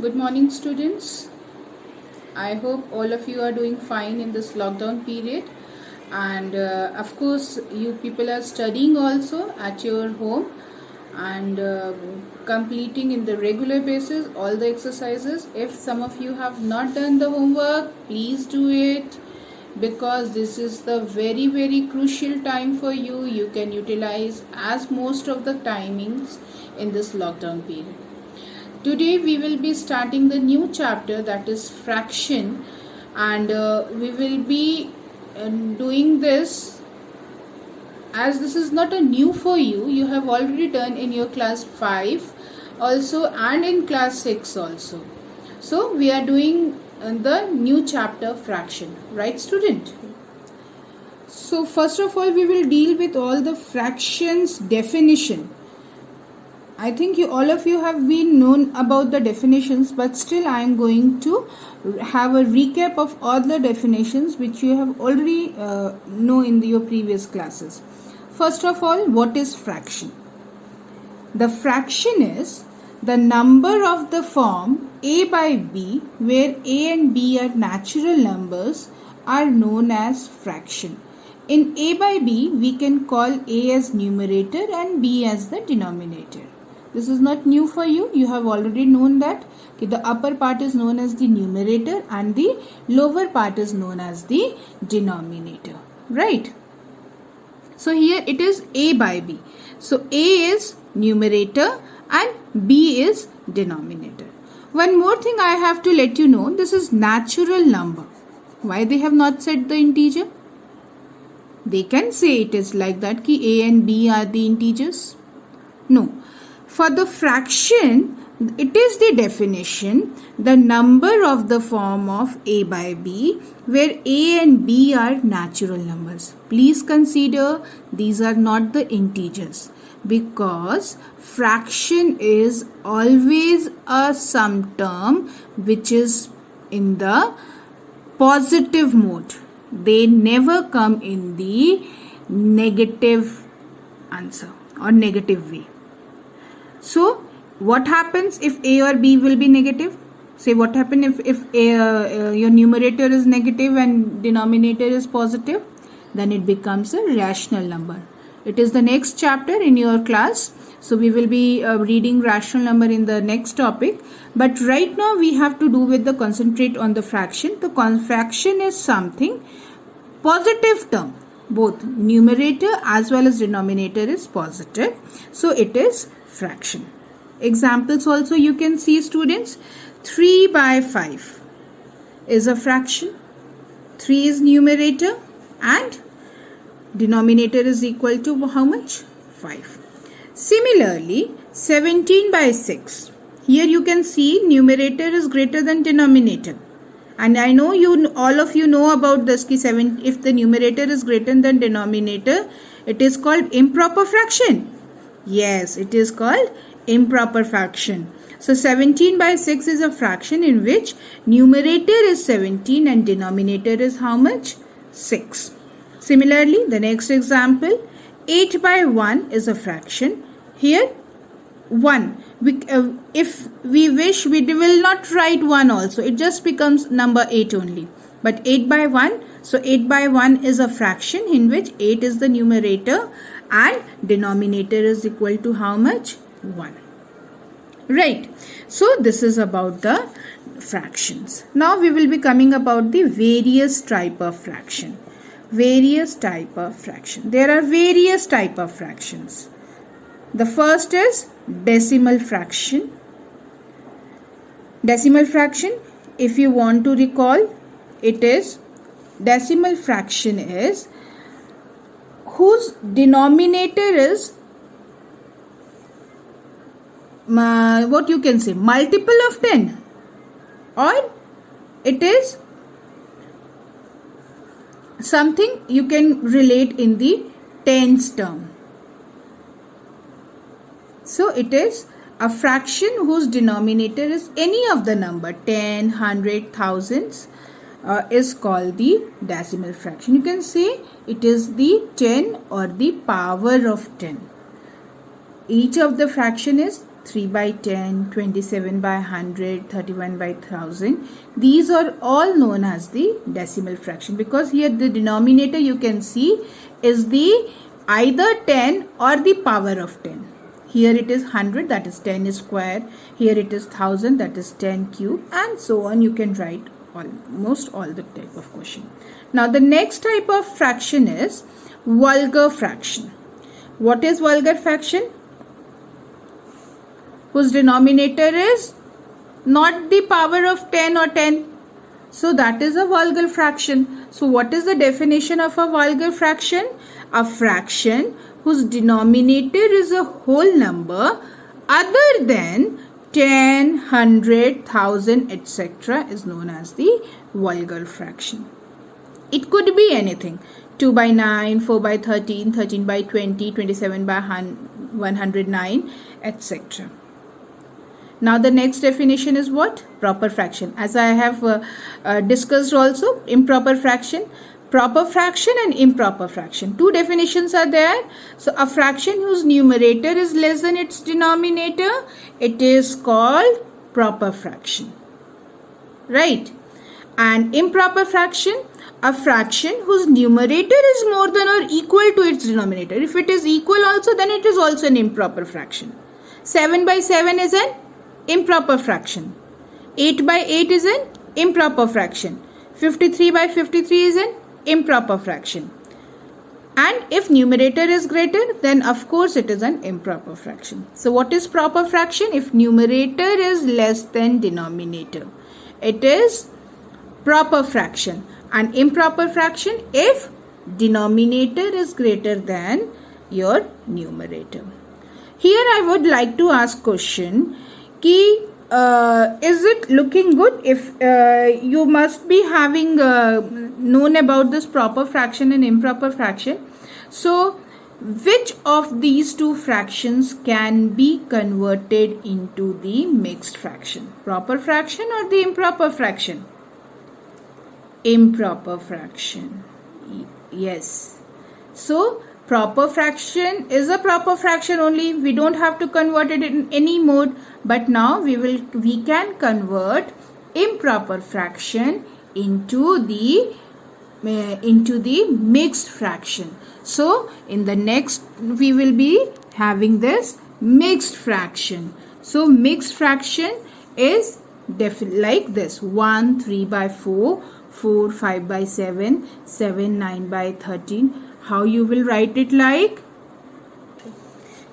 Good morning, students. I hope all of you are doing fine in this lockdown period, and of course, you people are studying also at your home and completing in the regular basis all the exercises. If some of you have not done the homework, please do it because this is the very crucial time for you. You can utilize as most of the timings in this lockdown period. Today we will be starting the new chapter, that is fraction, and we will be doing this as this is not a new for you. You have already done in your class 5 also and in class 6 also. So we are doing the new chapter fraction, right student? So first of all we will deal with all the fractions definition. I think all of you have been known about the definitions, but still I am going to have a recap of all the definitions which you have already know in your previous classes. First of all, what is fraction? The fraction is the number of the form a by b where a and b are natural numbers are known as fraction. In a by b, we can call a as numerator and b as the denominator. This is not new for you. You have already known that the upper part is known as the numerator and the lower part is known as the denominator. Right? So here it is a by b. So a is numerator and b is denominator. One more thing I have to let you know. This is natural number. Why they have not said the integer? They can say it is like that ki a and b are the integers. No. For the fraction, it is the definition, the number of the form of a by b, where a and b are natural numbers. Please consider these are not the integers, because fraction is always a sum term which is in the positive mode. They never come in the negative answer or negative way. So, what happens if a or b will be negative? Say what happens if your numerator is negative and denominator is positive? Then it becomes a rational number. It is the next chapter in your class. So, we will be reading rational number in the next topic. But right now we have to do with the concentrate on the fraction. The fraction is something positive term. Both numerator as well as denominator is positive. So, it is fraction. Examples also you can see, students. 3 by 5 is a fraction. 3 is numerator and denominator is equal to how much? 5. Similarly, 17 by 6. Here you can see numerator is greater than denominator. And I know all of you know about this ki if the numerator is greater than denominator, it is called improper fraction. Yes, it is called improper fraction. So 17 by 6 is a fraction in which numerator is 17 and denominator is how much? 6. Similarly, the next example, 8 by 1 is a fraction. Here 1. If we wish, we will not write 1 also. It just becomes number 8 only. But 8 by 1, so 8 by 1 is a fraction in which 8 is the numerator and denominator is equal to how much? 1. Right. So this is about the fractions. Now we will be coming about the various type of fraction. Various type of fraction. There are various type of fractions. The first is decimal fraction. Decimal fraction, if you want to recall, it is decimal fraction is whose denominator is what you can say multiple of 10, or it is something you can relate in the tens term. So it is a fraction whose denominator is any of the number 10, 100, thousands is called the decimal fraction. You can say it is the 10 or the power of 10. Each of the fraction is 3 by 10, 27 by 100, 31 by 1000. These are all known as the decimal fraction, because here the denominator you can see is the either 10 or the power of 10. Here it is 100, that is 10 square. Here it is 1000, that is 10 cube, and so on. You can write almost all the type of question. Now the next type of fraction is vulgar fraction. What is vulgar fraction? Whose denominator is not the power of 10 or 10. So that is a vulgar fraction. So what is the definition of a vulgar fraction? A fraction whose denominator is a whole number other than 10, 100, 1000, etc. is known as the vulgar fraction. It could be anything. 2 by 9, 4 by 13, 13 by 20, 27 by 109, etc. Now the next definition is what? Proper fraction. As I have discussed also, improper fraction. Proper fraction and improper fraction. Two definitions are there. So a fraction whose numerator is less than its denominator, it is called proper fraction. Right? And improper fraction, a fraction whose numerator is more than or equal to its denominator. If it is equal also, then it is also an improper fraction. 7 by 7 is an improper fraction. 8 by 8 is an improper fraction. 53 by 53 is an improper fraction. And if numerator is greater, then of course it is an improper fraction. So what is proper fraction? If numerator is less than denominator, it is proper fraction. And improper fraction if denominator is greater than your numerator. Here I would like to ask question ki is it looking good? If you must be having known about this proper fraction and improper fraction. So which of these two fractions can be converted into the mixed fraction? Proper fraction or the improper fraction? Improper fraction. Yes. So proper fraction is a proper fraction only. We don't have to convert it in any mode. But now we can convert improper fraction into the mixed fraction. So in the next we will be having this mixed fraction. So mixed fraction is like this: 1 3 by 4, 4 5 by 7, 7 9 by 13. How you will write it like?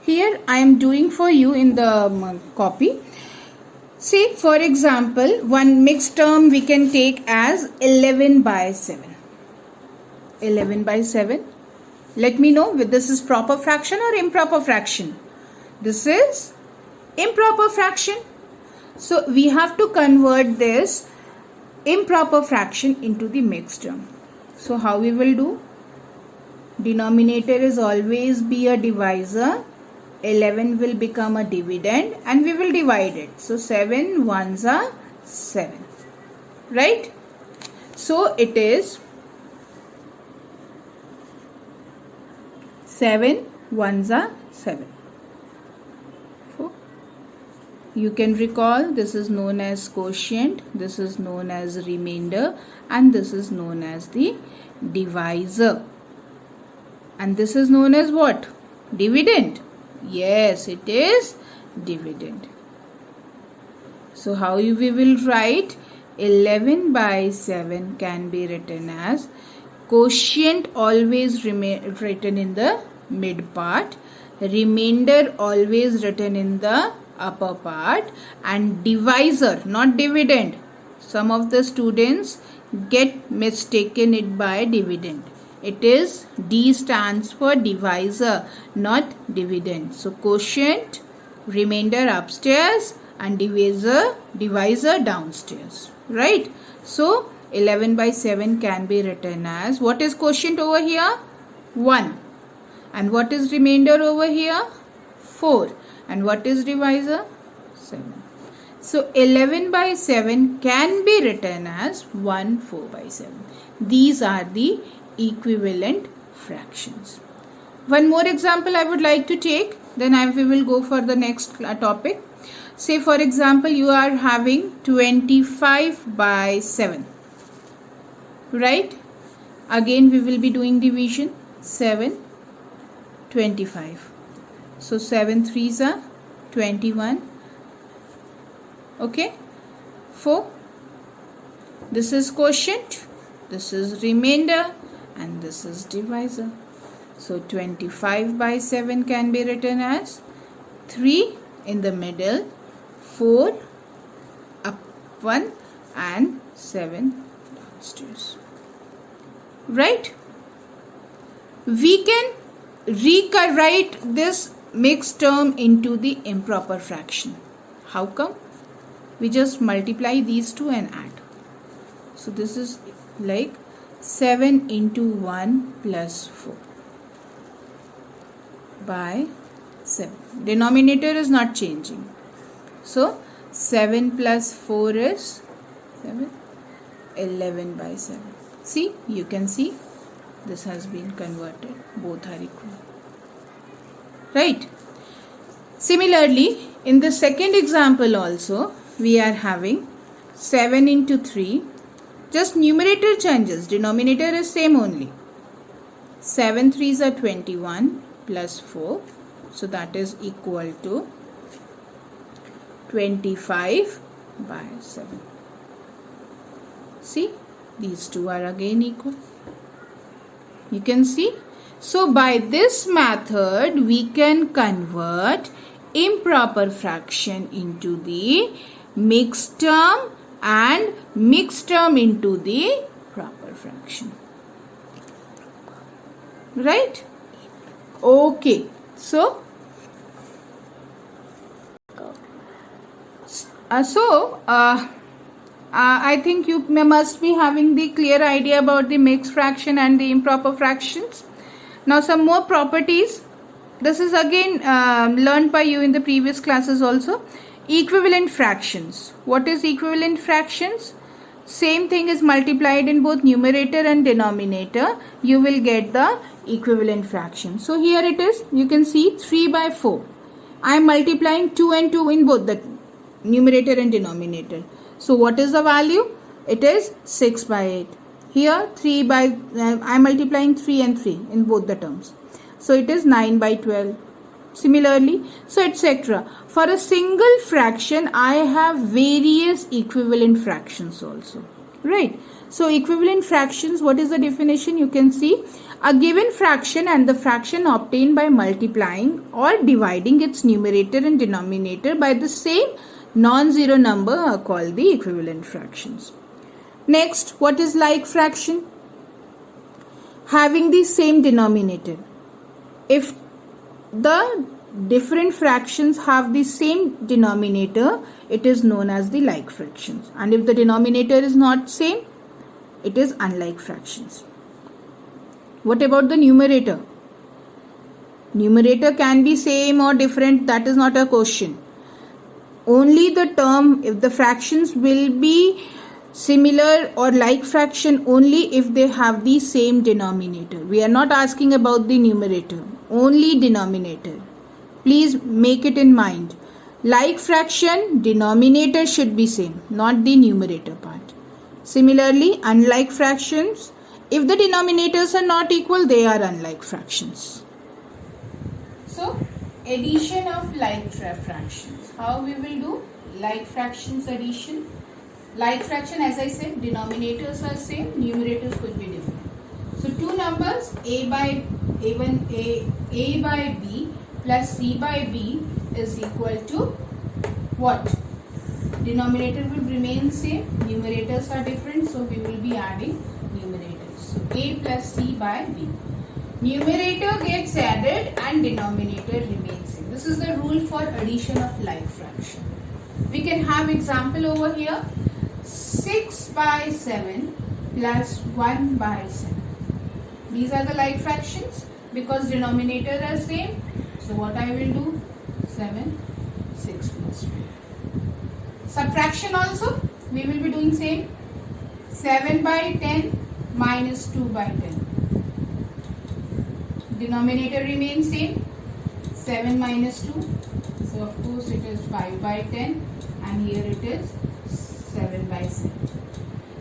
Here I am doing for you in the copy. See, for example, one mixed term we can take as 11 by 7. 11 by 7. Let me know whether this is proper fraction or improper fraction. This is improper fraction. So we have to convert this improper fraction into the mixed term. So how we will do? Denominator is always be a divisor. 11 will become a dividend and we will divide it. So 7 ones are 7. Right? So it is 7 ones are 7. You can recall this is known as quotient, this is known as remainder, and this is known as the divisor. And this is known as what? Dividend. Yes, it is dividend. So how we will write? 11 by 7 can be written as quotient always written in the mid part, remainder always written in the upper part, and divisor, not dividend. Some of the students get mistaken it by dividend. It is D stands for divisor, not dividend. So quotient, remainder upstairs, and divisor downstairs. Right? So 11 by 7 can be written as, what is quotient over here? 1. And what is remainder over here? 4. And what is divisor? 7. So 11 by 7 can be written as 1 4 by 7. These are the equivalent fractions. One more example I would like to take. Then we will go for the next topic. Say for example, you are having 25 by 7. Right? Again we will be doing division. 7, 25. So 7 3s are 21. Okay? 4. This is quotient, this is remainder, and this is divisor. So 25 by 7 can be written as 3 in the middle, 4 up 1 and 7 downstairs. Right? We can rewrite this mixed term into the improper fraction. How come? We just multiply these two and add. So this is like 7 into 1 plus 4 by 7. Denominator is not changing. So 7 plus 4 is 7. 11 by 7. See, you can see this has been converted. Both are equal. Right? Similarly, in the second example also, we are having 7 into 3. Just numerator changes. Denominator is same only. 7 3s are 21 plus 4. So that is equal to 25 by 7. See, these two are again equal. You can see. So by this method, we can convert improper fraction into the mixed term and mixed term into the proper fraction. Right? Okay. So I think you must be having the clear idea about the mixed fraction and the improper fractions. Now some more properties. This is again learned by you in the previous classes also. Equivalent fractions. What is equivalent fractions? Same thing is multiplied in both numerator and denominator. You will get the equivalent fraction. So here it is. You can see 3 by 4. I am multiplying 2 and 2 in both the numerator and denominator. So what is the value? It is 6 by 8. Here 3 by, I am multiplying 3 and 3 in both the terms. So it is 9 by 12. Similarly, so etc. For a single fraction, I have various equivalent fractions also. Right? So equivalent fractions, what is the definition? You can see a given fraction and the fraction obtained by multiplying or dividing its numerator and denominator by the same non-zero number are called the equivalent fractions. Next, what is like fraction? Having the same denominator. If the different fractions have the same denominator, it is known as the like fractions. And if the denominator is not same, it is unlike fractions. What about the numerator? Numerator can be same or different, that is not a question. Only the term, if the fractions will be similar or like fraction only if they have the same denominator. We are not asking about the numerator, only denominator. Please make it in mind. Like fraction, denominator should be same, not the numerator part. Similarly, unlike fractions, if the denominators are not equal, they are unlike fractions. So, addition of like fractions. How we will do? Like fractions addition. Like fraction, as I said, denominators are same, numerators could be different. So two numbers a by b plus c by b is equal to what? Denominator will remain same, numerators are different, so we will be adding numerators. So a plus c by b. Numerator gets added and denominator remains same. This is the rule for addition of like fraction. We can have example over here. 6 by 7 plus 1 by 7. These are the like fractions because denominator are same. So what I will do? 7, 6 plus 2. Subtraction also we will be doing same. 7 by 10 minus 2 by 10. Denominator remains same. 7 minus 2. So of course it is 5 by 10, and here it is 7 by 7.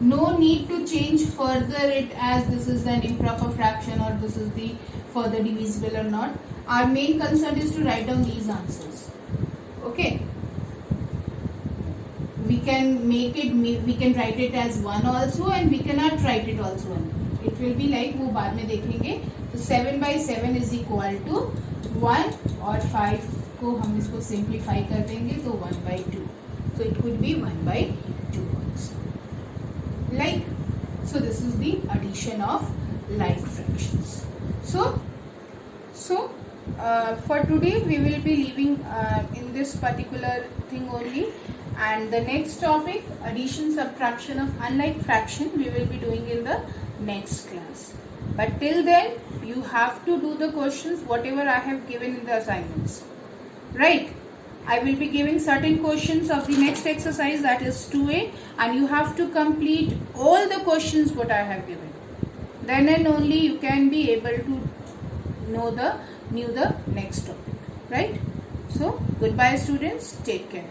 No need to change further it as this is an improper fraction or this is the further divisible or not. Our main concern is to write down these answers. Okay. We can write it as 1 also, and we cannot write it also 1. It will be like, वो बाद में देखेंगे. So 7 by 7 is equal to 1, और 5 को हम इसको simplify कर देंगे तो 1 by 2. So it could be 1 by 2 also. Like, so this is the addition of like fractions. So for today we will be leaving in this particular thing only, and the next topic, addition subtraction of unlike fraction, we will be doing in the next class. But till then you have to do the questions whatever I have given in the assignments, right? I will be giving certain questions of the next exercise, that is 2A, and you have to complete all the questions what I have given. Then and only you can be able to know the next topic, right? So goodbye students, take care.